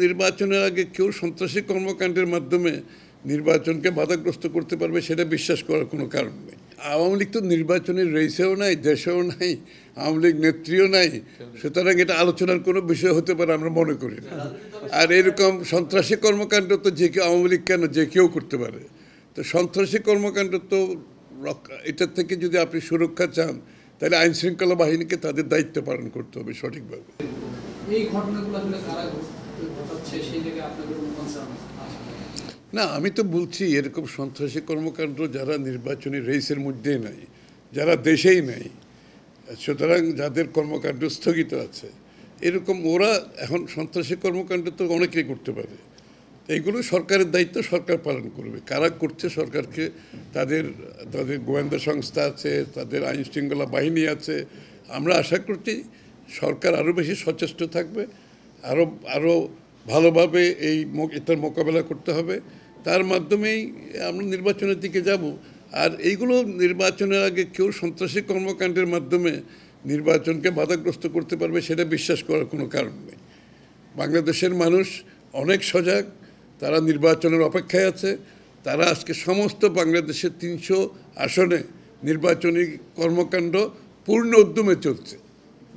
নির্বাচনের আগে কেউ সন্ত্রাসী কর্মকাণ্ডের মাধ্যমে নির্বাচনকে বাধাগ্রস্ত করতে পারবে সেটা বিশ্বাস করার কোনো কারণ নেই। আওয়ামী লীগ তো নির্বাচনের রেসেও নাই, দেশেও নাই, আওয়ামী লীগ নেত্রীও নাই, সুতরাং এটা আলোচনার কোনো বিষয় হতে পারে আমরা মনে করি না। আর এরকম সন্ত্রাসী কর্মকাণ্ড তো যে কেউ, আওয়ামী লীগ কেন, যে কেউ করতে পারে। তো সন্ত্রাসী কর্মকাণ্ড তো এটার থেকে যদি আপনি সুরক্ষা চান তাহলে আইন শৃঙ্খলা বাহিনীকে তাদের দায়িত্ব পালন করতে হবে সঠিকভাবে। এই ঘটনাগুলো আসলে কারা ঘটাচ্ছে সেই জায়গায় আপনাদের কোনো কনসার্ন আছে? না, আমি তো বলছি এরকম সন্ত্রাসী কর্মকাণ্ড যারা নির্বাচনী রেসের মধ্যেই নাই, যারা দেশেই নাই, সুতরাং যাদের কর্মকাণ্ড স্থগিত আছে, এরকম ওরা এখন সন্ত্রাসী কর্মকাণ্ড তো অনেকেই করতে পারে। এইগুলো সরকারের দায়িত্ব, সরকার পালন করবে। কারা করছে সরকারকে, তাদের তাদের গোয়েন্দা সংস্থা আছে, তাদের আইন শৃঙ্খলা বাহিনী আছে। আমরা আশা করছি সরকার আরও বেশি সচেষ্ট থাকবে, আরও ভালোভাবে এটার মোকাবেলা করতে হবে। তার মাধ্যমেই আমরা নির্বাচনের দিকে যাব। আর এইগুলো নির্বাচনের আগে কেউ সন্ত্রাসী কর্মকাণ্ডের মাধ্যমে নির্বাচনকে বাধাগ্রস্ত করতে পারবে সেটা বিশ্বাস করার কোনো কারণ নেই। বাংলাদেশের মানুষ অনেক সজাগ, তারা নির্বাচনের অপেক্ষায় আছে। তারা আজকে সমস্ত বাংলাদেশের 300 আসনে নির্বাচনী কর্মকাণ্ড পূর্ণ উদ্যমে চলছে,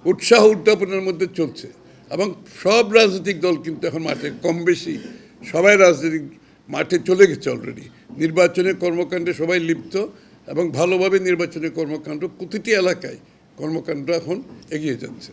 উৎসাহ উদ্যাপনের মধ্যে চলছে। এবং সব রাজনৈতিক দল কিন্তু এখন মাঠে, কম বেশি সবাই রাজনৈতিক মাঠে চলে গেছে অলরেডি। নির্বাচনের কর্মকাণ্ডে সবাই লিপ্ত এবং ভালোভাবে নির্বাচনের কর্মকাণ্ড প্রতিটি এলাকায় কর্মকাণ্ড এখন এগিয়ে যাচ্ছে।